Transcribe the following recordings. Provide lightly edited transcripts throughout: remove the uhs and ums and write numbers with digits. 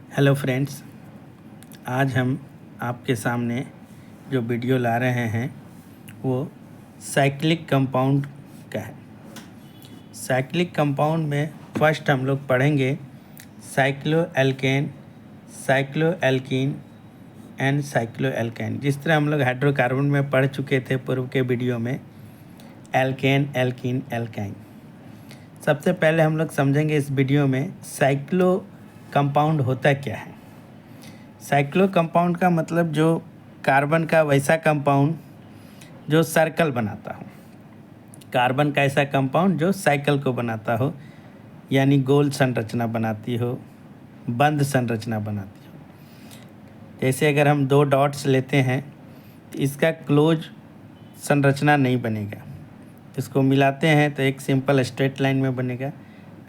Hello friends, आज हम आपके सामने जो वीडियो ला रहे हैं वो साइक्लिक कंपाउंड का है। साइक्लिक कंपाउंड में फर्स्ट हम लोग पढ़ेंगे साइक्लोएल्केन, साइक्लोएल्कीन एंड साइक्लोएल्केन। जिस तरह हम लोग हाइड्रोकार्बन में पढ़ चुके थे पूर्व के वीडियो में एल्केन, एल्कीन, एल्काइन। सबसे पहले हम लोग समझेंगे इस वीडियो में साइक्लो कंपाउंड होता क्या है। साइक्लो कंपाउंड का मतलब जो कार्बन का वैसा कंपाउंड जो सर्कल बनाता हो, कार्बन का ऐसा कंपाउंड जो साइकिल को बनाता हो, यानी गोल संरचना बनाती हो, बंद संरचना बनाती हो। जैसे अगर हम दो डॉट्स लेते हैं तो इसका क्लोज संरचना नहीं बनेगा, इसको मिलाते हैं तो एक सिंपल स्ट्रेट लाइन में बनेगा।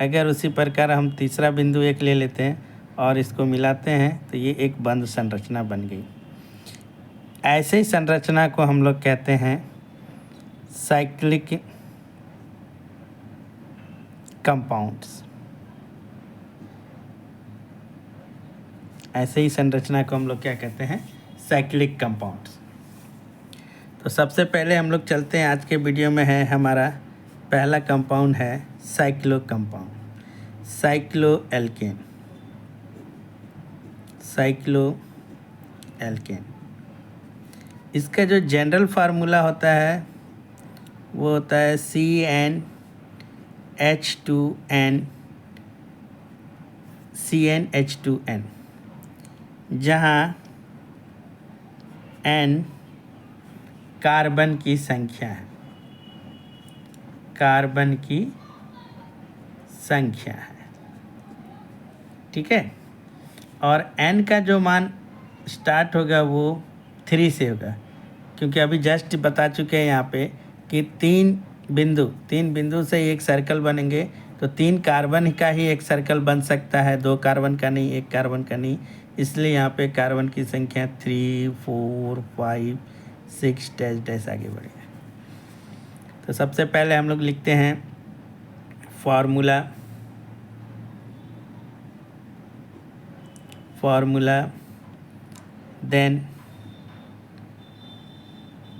अगर उसी प्रकार हम तीसरा बिंदु एक ले लेते हैं और इसको मिलाते हैं तो ये एक बंद संरचना बन गई। ऐसे ही संरचना को हम लोग कहते हैं साइक्लिक कंपाउंड्स। ऐसे ही संरचना को हम लोग क्या कहते हैं, साइक्लिक कंपाउंड्स। तो सबसे पहले हम लोग चलते हैं, आज के वीडियो में है हमारा पहला कंपाउंड है साइक्लो कंपाउंड, साइक्लोएल्केन। साइक्लोएल्केन इसका जो जनरल फार्मूला होता है वो होता है CnH2n, CnH2n, जहाँ n कार्बन की संख्या है, कार्बन की संख्या है, ठीक है। और n का जो मान स्टार्ट होगा वो 3 से होगा, क्योंकि अभी जस्ट बता चुके हैं यहाँ पे कि तीन बिंदु से एक सर्कल बनेंगे, तो 3 कार्बन का ही एक सर्कल बन सकता है, 2 कार्बन का नहीं, 1 कार्बन का नहीं। इसलिए यहाँ पे कार्बन की संख्या 3, 4, 5, 6 डैश आगे बढ़ेगा। तो सबसे पहले हम लोग लिखते हैं फार्मूला, देन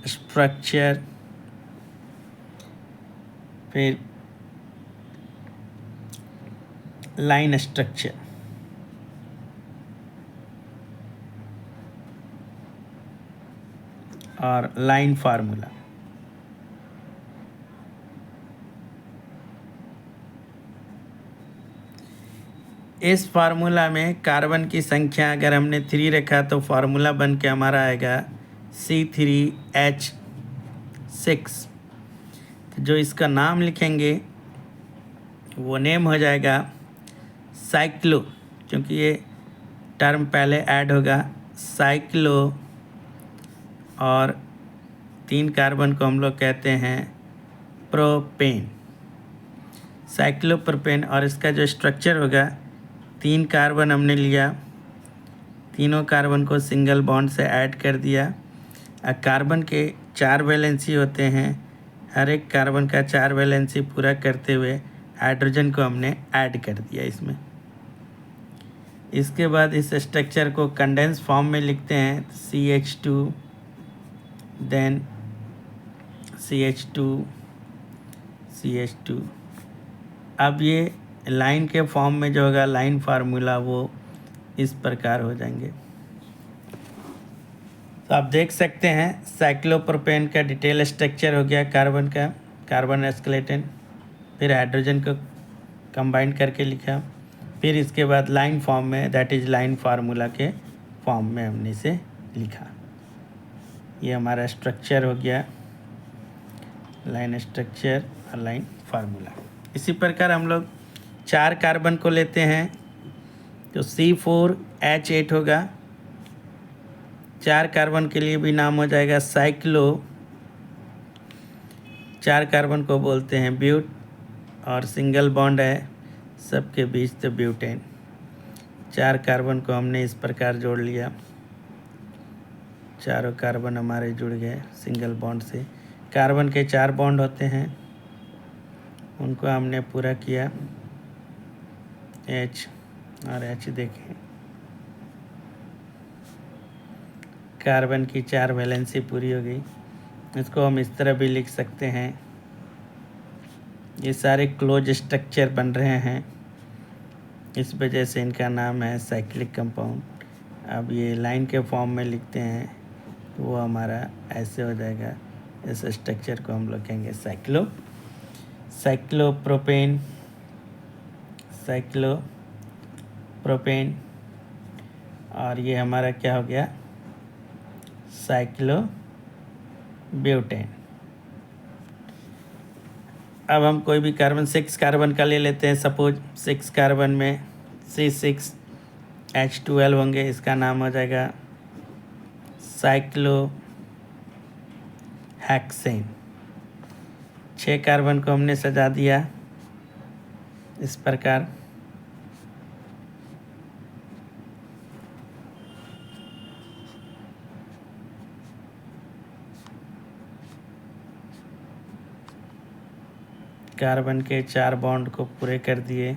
स्ट्रक्चर, फिर लाइन स्ट्रक्चर, और लाइन फार्मूला। इस फार्मूला में कार्बन की संख्या अगर हमने 3 रखा तो फार्मूला बन के हमारा आएगा C3H6। जो इसका नाम लिखेंगे वो नेम हो जाएगा साइक्लो, क्योंकि ये टर्म पहले ऐड होगा साइक्लो, और 3 कार्बन को हम लोग कहते हैं प्रोपेन, साइक्लोप्रोपेन। और इसका जो स्ट्रक्चर होगा, 3 कार्बन हमने लिया, तीनों कार्बन को सिंगल बॉन्ड से ऐड कर दिया। कार्बन के 4 वैलेंसी होते हैं, हर एक कार्बन का 4 वैलेंसी पूरा करते हुए हाइड्रोजन को हमने ऐड कर दिया इसमें। इसके बाद इस स्ट्रक्चर को कंडेंस फॉर्म में लिखते हैं, CH2, देन CH2, CH2। अब ये लाइन के फॉर्म में जो होगा, लाइन फार्मूला, वो इस प्रकार हो जाएंगे। तो आप देख सकते हैं साइक्लोप्रोपेन का डिटेल स्ट्रक्चर हो गया, कार्बन का, कार्बन स्केलेटन, फिर हाइड्रोजन को कंबाइन करके लिखा, फिर इसके बाद लाइन फॉर्म में, दैट इज़ लाइन फार्मूला के फॉर्म में हमने इसे लिखा। ये हमारा स्ट्रक्चर हो गया, लाइन स्ट्रक्चर और लाइन फार्मूला। इसी प्रकार हम लोग 4 कार्बन को लेते हैं तो C4H8 होगा। 4 कार्बन के लिए भी नाम हो जाएगा साइक्लो। 4 कार्बन को बोलते हैं ब्यूट, और सिंगल बॉन्ड है सबके बीच तो ब्यूटेन। 4 कार्बन को हमने इस प्रकार जोड़ लिया, चारों कार्बन हमारे जुड़ गए सिंगल बॉन्ड से। कार्बन के 4 बॉन्ड होते हैं, उनको हमने पूरा किया, H और H देखें कार्बन की 4 वैलेंसी पूरी हो गई। इसको हम इस तरह भी लिख सकते हैं, ये सारे क्लोज स्ट्रक्चर बन रहे हैं, इस वजह से इनका नाम है साइक्लिक कंपाउंड। अब ये लाइन के फॉर्म में लिखते हैं तो वो हमारा ऐसे हो जाएगा। इस स्ट्रक्चर को हम लोग कहेंगे साइक्लोप्रोपेन, और ये हमारा क्या हो गया, साइक्लोब्यूटेन। अब हम कोई भी कार्बन 6 कार्बन का ले लेते हैं। सपोज 6 कार्बन में C6H12 होंगे, इसका नाम हो जाएगा साइक्लोहेक्सेन। 6 कार्बन को हमने सजा दिया इस प्रकार। कार्बन के 4 बॉन्ड को पूरे कर दिए,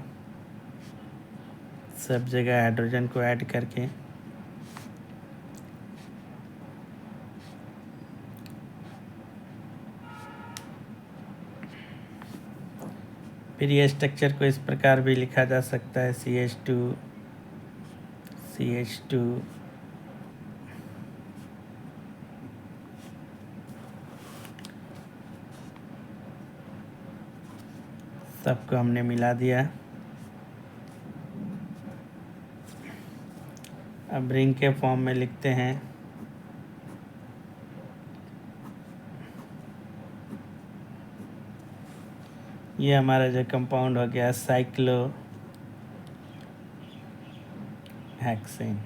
सब जगह हाइड्रोजन को ऐड करके। फिर ये स्ट्रक्चर को इस प्रकार भी लिखा जा सकता है, CH2 सबको हमने मिला दिया। अब रिंग के फॉर्म में लिखते हैं, ये हमारा जो कंपाउंड हो गया साइक्लोहेक्सेन।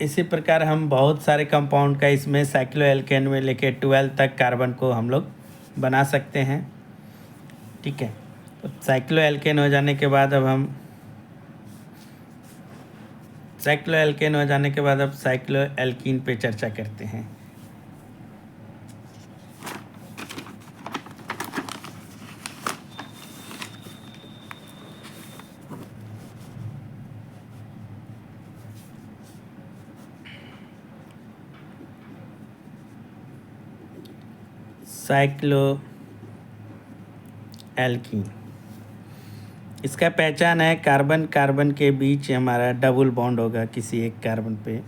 इसी प्रकार हम बहुत सारे कंपाउंड का इसमें साइक्लोएल्केन में लेके 12 तक कार्बन को हम लोग बना सकते हैं। ठीक है, तो साइक्लोएल्केन हो जाने के बाद अब साइक्लोएल्कीन पे चर्चा करते हैं। साइक्लोएल्कीन, इसका पहचान है कार्बन कार्बन के बीच हमारा डबल बॉन्ड होगा किसी एक कार्बन पे।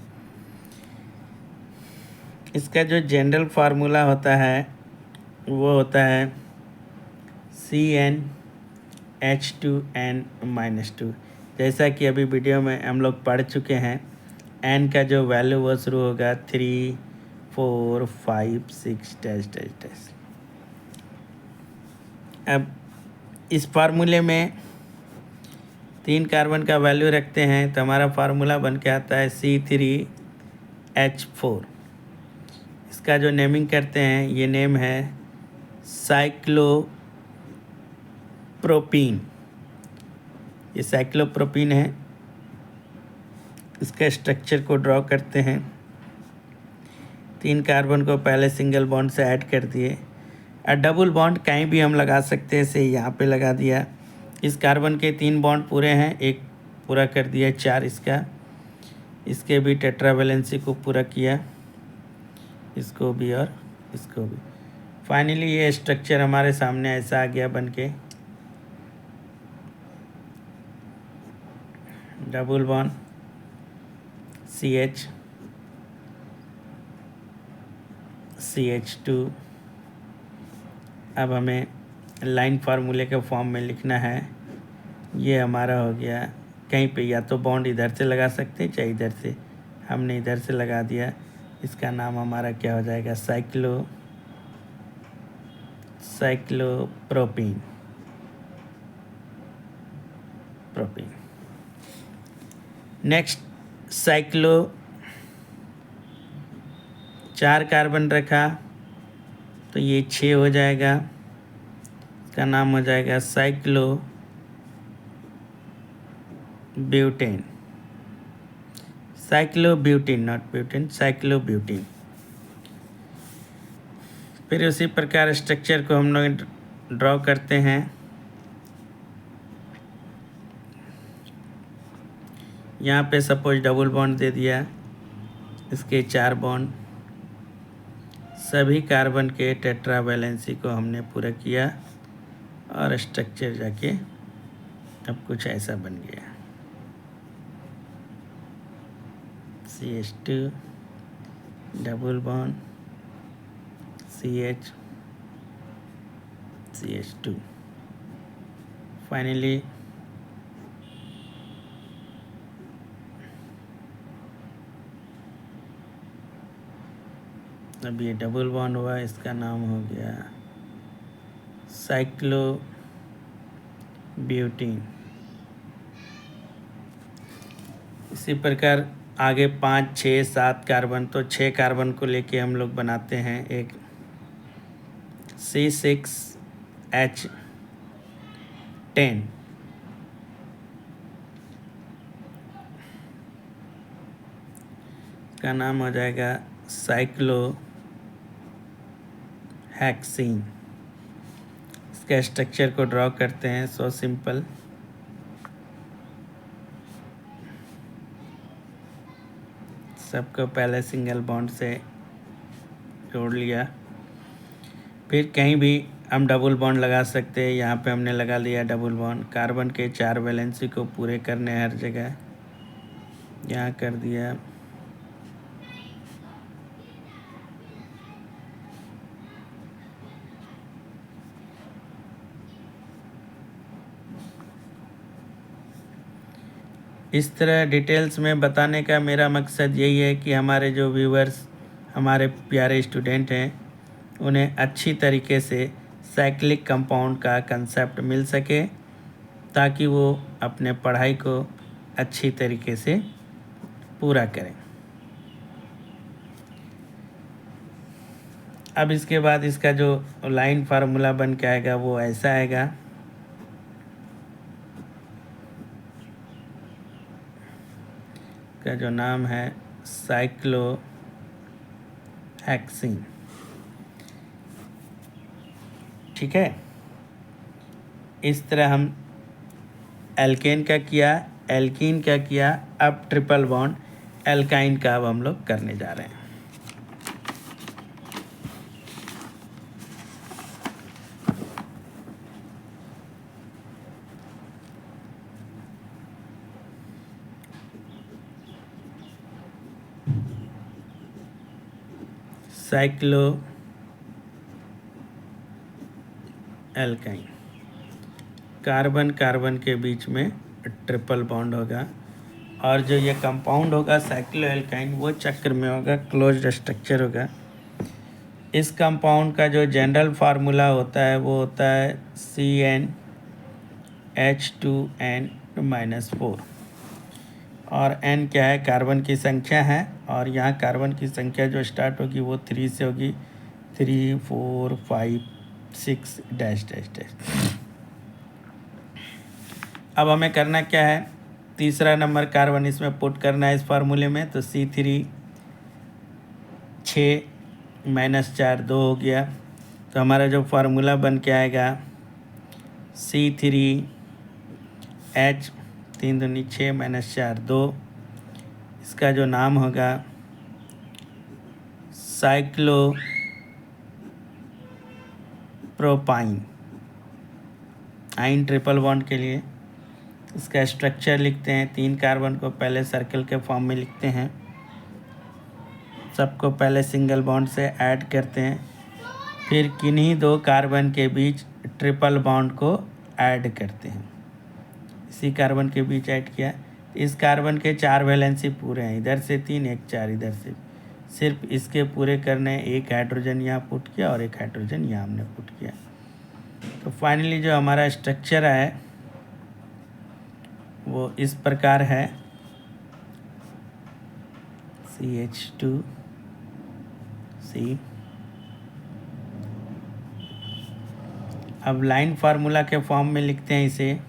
इसका जो जनरल फार्मूला होता है वो होता है CnH2n-2। जैसा कि अभी वीडियो में हम लोग पढ़ चुके हैं, n का जो वैल्यू वो शुरू होगा 3, 4, 5, 6 ... अब इस फार्मूले में 3 कार्बन का वैल्यू रखते हैं तो हमारा फार्मूला बन के आता है C3H4। इसका जो नेमिंग करते हैं, ये नेम है साइक्लोप्रोपीन। ये साइक्लोप्रोपीन है। इसका स्ट्रक्चर को ड्रॉ करते हैं। 3 कार्बन को पहले सिंगल बॉन्ड से ऐड कर दिए, और डबल बॉन्ड कहीं भी हम लगा सकते हैं, से यहाँ पे लगा दिया। इस कार्बन के 3 बॉन्ड पूरे हैं, एक पूरा कर दिया, 4 इसके भी टेट्रावैलेंसी को पूरा किया, इसको भी और इसको भी। फाइनली ये स्ट्रक्चर हमारे सामने ऐसा आ गया बन के, डबल बॉन्ड CH2। अब हमें लाइन फार्मूले के फॉर्म में लिखना है। ये हमारा हो गया, कहीं पे या तो बॉन्ड इधर से लगा सकते हैं चाहे इधर से, हमने इधर से लगा दिया। इसका नाम हमारा क्या हो जाएगा, साइक्लोप्रोपीन। नेक्स्ट 4 कार्बन रखा तो ये 6 हो जाएगा। इसका नाम हो जाएगा साइक्लोब्यूटेन, नॉट ब्यूटेन, साइक्लोब्यूटेन। फिर उसी प्रकार स्ट्रक्चर को हम लोग ड्रॉ करते हैं। यहाँ पे सपोज डबल बॉन्ड दे दिया, इसके 4 बॉन्ड, सभी कार्बन के टेट्रा वैलेंसी को हमने पूरा किया और स्ट्रक्चर जाके अब कुछ ऐसा बन गया। CH2 double bond CH CH2। Finally अब ये डबल बॉन्ड हुआ, इसका नाम हो गया साइक्लोब्यूटीन। इसी प्रकार आगे 5, 6, 7 कार्बन, तो 6 कार्बन को लेके हम लोग बनाते हैं एक C6H10। का नाम हो जाएगा साइक्लोहेक्सीन। इसका स्ट्रक्चर को ड्रॉ करते हैं, सो सिंपल। सबको पहले सिंगल बॉन्ड से जोड़ लिया, फिर कहीं भी हम डबल बॉन्ड लगा सकते हैं। यहाँ पे हमने लगा लिया डबल बॉन्ड। कार्बन के 4 वैलेंसी को पूरे करने हर जगह, यहाँ कर दिया। इस तरह डिटेल्स में बताने का मेरा मकसद यही है कि हमारे जो व्यूवर्स, हमारे प्यारे स्टूडेंट हैं, उन्हें अच्छी तरीके से साइक्लिक कंपाउंड का कंसेप्ट मिल सके, ताकि वो अपने पढ़ाई को अच्छी तरीके से पूरा करें। अब इसके बाद इसका जो लाइन फार्मूला बन के आएगा वो ऐसा आएगा। का जो नाम है साइक्लोहेक्सीन। ठीक है, इस तरह हम एल्केन का किया, एल्कीन का किया, अब ट्रिपल बॉन्ड एल्काइन का अब हम लोग करने जा रहे हैं। साइक्लो एल्काइन, कार्बन कार्बन के बीच में ट्रिपल बॉन्ड होगा, और जो ये कंपाउंड होगा साइक्लो एल्काइन वो चक्र में होगा, क्लोज्ड स्ट्रक्चर होगा। इस कंपाउंड का जो जनरल फार्मूला होता है वो होता है CnH2n-4, और n क्या है, कार्बन की संख्या है, और यहाँ कार्बन की संख्या जो स्टार्ट होगी वो 3 से होगी, 3, 4, 5, 6 डैश डैश डैश। अब हमें करना क्या है, तीसरा नंबर कार्बन इसमें पुट करना है इस फार्मूले में। तो C3 6 -4 2 हो गया। तो हमारा जो फार्मूला बन के आएगा C3H 3 दूनी 6 -4 2, इसका जो नाम होगा साइक्लोप्रोपाइन। आइन ट्रिपल बॉन्ड के लिए इसका स्ट्रक्चर लिखते हैं। 3 कार्बन को पहले सर्कल के फॉर्म में लिखते हैं, सबको पहले सिंगल बॉन्ड से ऐड करते हैं, फिर किन्हीं 2 कार्बन के बीच ट्रिपल बॉन्ड को ऐड करते हैं। इसी कार्बन के बीच ऐड किया, इस कार्बन के 4 वैलेंसी पूरे हैं, इधर से 3, 1 4 इधर से, सिर्फ इसके पूरे करने, एक हाइड्रोजन यहाँ पुट किया और एक हाइड्रोजन यहाँ हमने पुट किया। तो फाइनली जो हमारा स्ट्रक्चर है वो इस प्रकार है, CH2C। अब लाइन फार्मूला के फॉर्म में लिखते हैं इसे,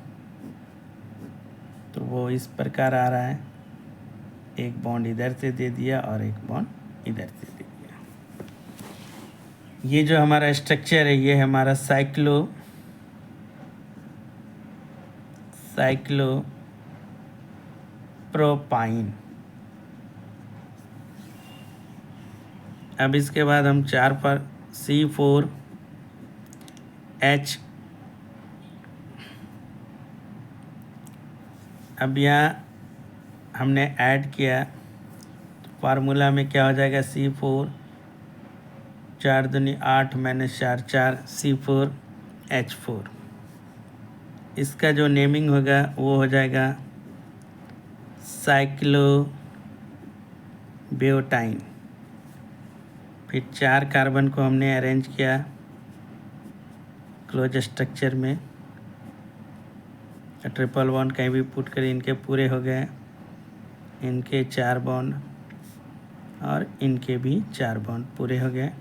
तो वो इस प्रकार आ रहा है, एक बॉन्ड इधर से दे दिया और एक बॉन्ड इधर से दे दिया। ये जो हमारा स्ट्रक्चर है ये है हमारा प्रोपाइन। अब इसके बाद हम 4 पर C4H। अब यहाँ हमने ऐड किया तो फार्मूला में क्या हो जाएगा, C4 4 दूनी 8 -4 4 C4H4। इसका जो नेमिंग होगा वो हो जाएगा साइक्लोब्यूटाइन। फिर 4 कार्बन को हमने अरेंज किया क्लोज स्ट्रक्चर में, ट्रिपल बॉन्ड कहीं भी पुट कर इनके पूरे हो गए, इनके 4 बॉन्ड और इनके भी 4 बॉन्ड पूरे हो गए।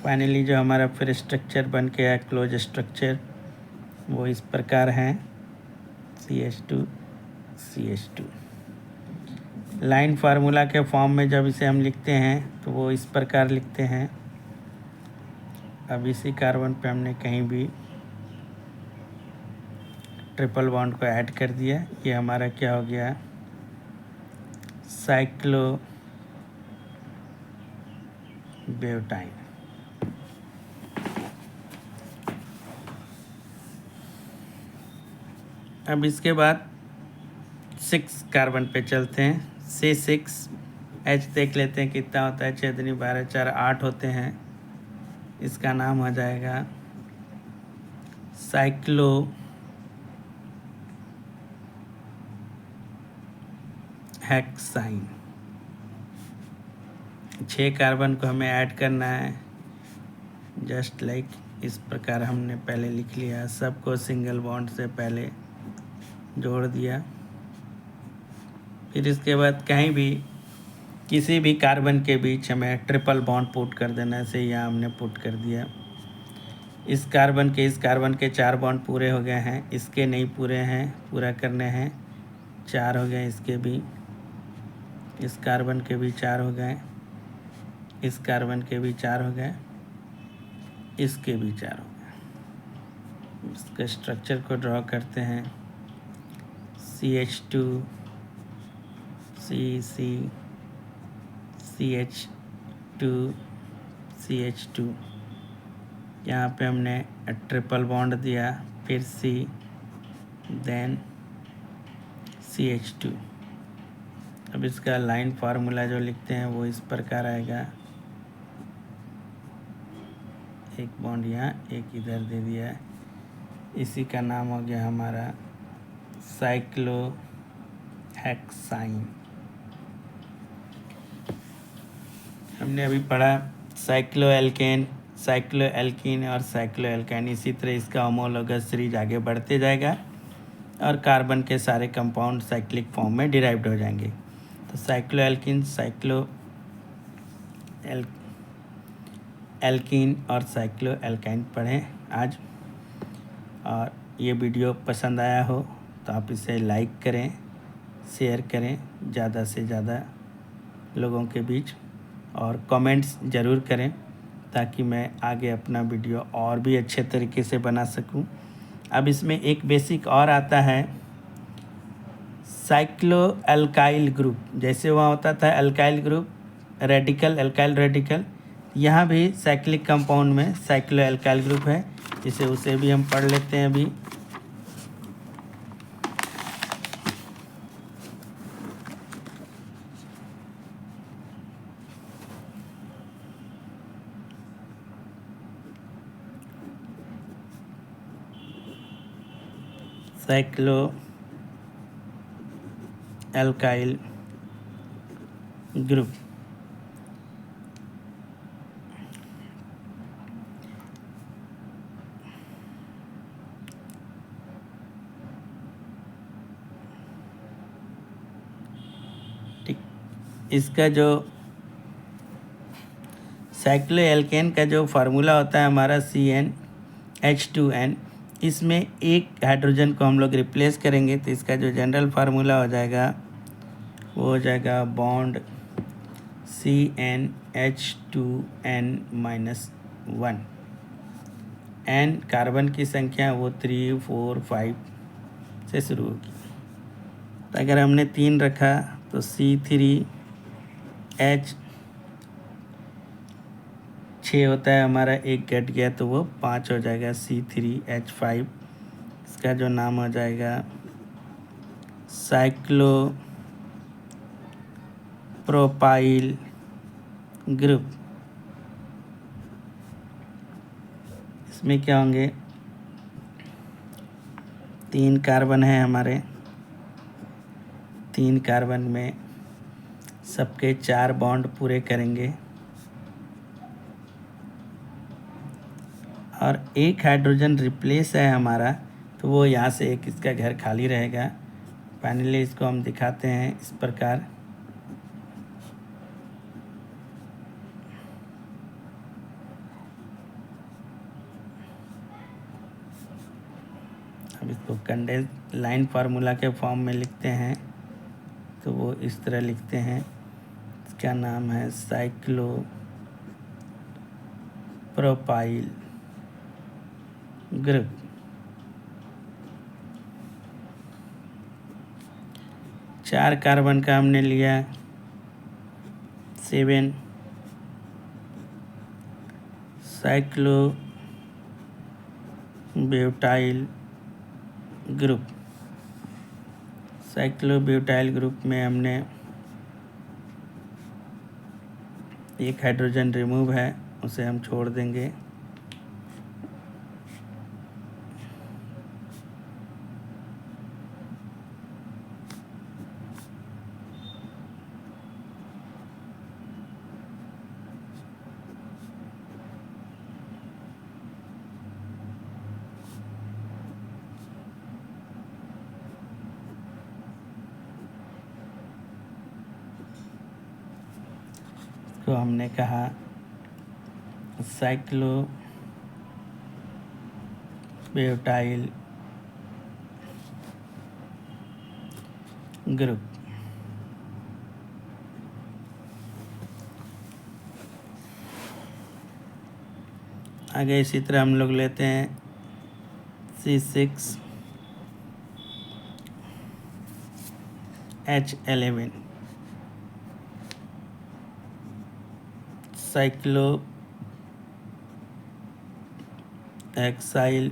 फाइनली जो हमारा फिर स्ट्रक्चर बन के है क्लोज स्ट्रक्चर वो इस प्रकार है, CH2 CH2। लाइन फार्मूला के फॉर्म में जब इसे हम लिखते हैं तो वो इस प्रकार लिखते हैं। अब इसी कार्बन पे हमने कहीं भी ट्रिपल बॉन्ड को ऐड कर दिया, ये हमारा क्या हो गया, साइक्लोब्यूटाइन। अब इसके बाद 6 कार्बन पे चलते हैं। C6H देख लेते हैं कितना होता है, 6 दूनी 12 4 8 होते हैं। इसका नाम हो जाएगा साइक्लोहेक्साइन। 6 कार्बन को हमें ऐड करना है, जस्ट लाइक इस प्रकार हमने पहले लिख लिया, सबको सिंगल बॉन्ड से पहले जोड़ दिया। फिर इसके बाद कहीं भी किसी भी कार्बन के बीच हमें ट्रिपल बॉन्ड पुट कर देना, से यहाँ हमने पुट कर दिया। इस कार्बन के 4 बॉन्ड पूरे हो गए हैं, इसके नहीं पूरे हैं, पूरा करने हैं। 4 हो गए इसके भी, इस कार्बन के भी 4 हो गए, इस कार्बन के भी 4 हो गए, इसके भी 4 हो गए। इसके स्ट्रक्चर को ड्रॉ करते हैं, CH2 CC CH2 CH2। यहाँ पे हमने ट्रिपल बॉन्ड दिया, फिर C देन CH2। अब इसका लाइन फार्मूला जो लिखते हैं वो इस प्रकार आएगा, एक बॉन्ड यहाँ एक इधर दे दिया है, इसी का नाम हो गया हमारा साइक्लोहेक्साइन। हमने अभी पढ़ा साइक्लोएल्कीन और साइक्लोएल्काइन। इसी तरह इसका होमोलॉगस सीरीज आगे बढ़ते जाएगा और कार्बन के सारे कंपाउंड साइक्लिक फॉर्म में डिराइव्ड हो जाएंगे। तो साइक्लोएल्कीन, साइक्लोएल्कीन और साइक्लोएल्काइन पढ़ें आज। और ये वीडियो पसंद आया हो तो आप इसे लाइक करें, शेयर करें ज़्यादा से ज़्यादा लोगों के बीच, और कमेंट्स ज़रूर करें ताकि मैं आगे अपना वीडियो और भी अच्छे तरीके से बना सकूं। अब इसमें एक बेसिक और आता है, साइक्लो अल्काइल ग्रुप। जैसे वहाँ होता था alkyl group radical, alkyl radical, यहाँ भी साइक्लिक कंपाउंड में साइक्लो अल्काइल ग्रुप है, जिसे उसे भी हम पढ़ लेते हैं अभी। Cyclo alkyl group. ठीक, इसका जो साइक्लोएल्केन का जो फार्मूला होता है हमारा CnH2n, इसमें एक हाइड्रोजन को हम लोग रिप्लेस करेंगे तो इसका जो जनरल फार्मूला हो जाएगा वो हो जाएगा बॉन्ड CnH2n-1। n कार्बन की संख्या वो 3 4 5 से शुरू होगी। तो अगर हमने 3 रखा तो C3H 6 होता है हमारा, एक घट गया तो वो 5 हो जाएगा, C3H5। इसका जो नाम हो जाएगा साइक्लोप्रोपाइल ग्रुप। इसमें क्या होंगे, 3 कार्बन है हमारे, 3 कार्बन में सबके 4 बॉन्ड पूरे करेंगे और एक हाइड्रोजन रिप्लेस है हमारा, तो वो यहाँ से एक इसका घर खाली रहेगा। फाइनली इसको हम दिखाते हैं इस प्रकार। अब इसको कंडेंस लाइन फार्मूला के फॉर्म में लिखते हैं, तो वो इस तरह लिखते हैं। इसका नाम है साइक्लोप्रोपाइल ग्रुप। चार कार्बन का हमने लिया 7 साइक्लोब्यूटाइल ग्रुप। साइक्लोब्यूटाइल ग्रुप में हमने एक हाइड्रोजन रिमूव है, उसे हम छोड़ देंगे। तो हमने कहा साइक्लोब्यूटाइल ग्रुप। आगे इसी तरह हम लोग लेते हैं C6H11 साइक्लोहेक्साइल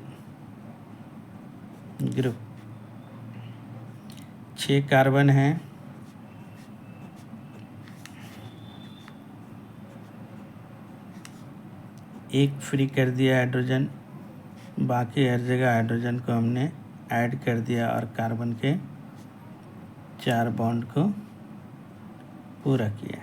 ग्रुप। 6 कार्बन हैं, एक फ्री कर दिया हाइड्रोजन, बाकी हर जगह हाइड्रोजन को हमने ऐड कर दिया और कार्बन के 4 बॉन्ड को पूरा किया।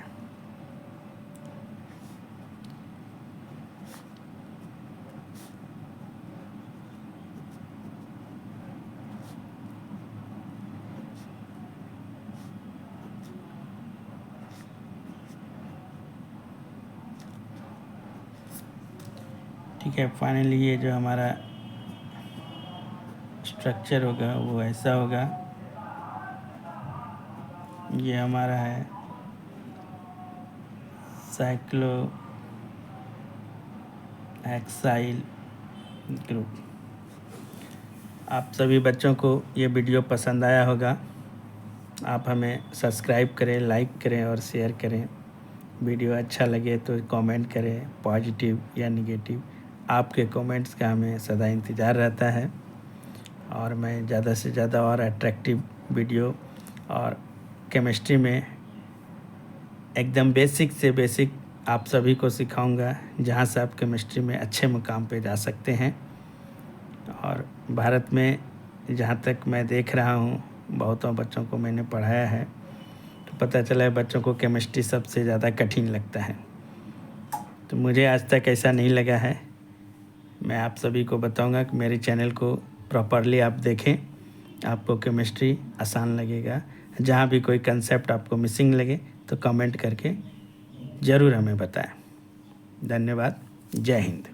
ठीक है, फाइनली ये जो हमारा स्ट्रक्चर होगा वो ऐसा होगा। ये हमारा है साइक्लोहेक्साइल ग्रुप। आप सभी बच्चों को ये वीडियो पसंद आया होगा। आप हमें सब्सक्राइब करें, लाइक करें और शेयर करें। वीडियो अच्छा लगे तो कमेंट करें, पॉजिटिव या निगेटिव। आपके कमेंट्स का हमें सदा इंतज़ार रहता है और मैं ज़्यादा से ज़्यादा और अट्रैक्टिव वीडियो और केमिस्ट्री में एकदम बेसिक से बेसिक आप सभी को सिखाऊंगा, जहां से आप केमिस्ट्री में अच्छे मुकाम पे जा सकते हैं। और भारत में जहां तक मैं देख रहा हूं, बहुतों बच्चों को मैंने पढ़ाया है, तो पता चला है बच्चों को केमिस्ट्री सबसे ज़्यादा कठिन लगता है। तो मुझे आज तक ऐसा नहीं लगा है। मैं आप सभी को बताऊंगा कि मेरे चैनल को प्रॉपरली आप देखें, आपको केमिस्ट्री आसान लगेगा। जहाँ भी कोई कंसेप्ट आपको मिसिंग लगे तो कमेंट करके ज़रूर हमें बताएं। धन्यवाद। जय हिंद।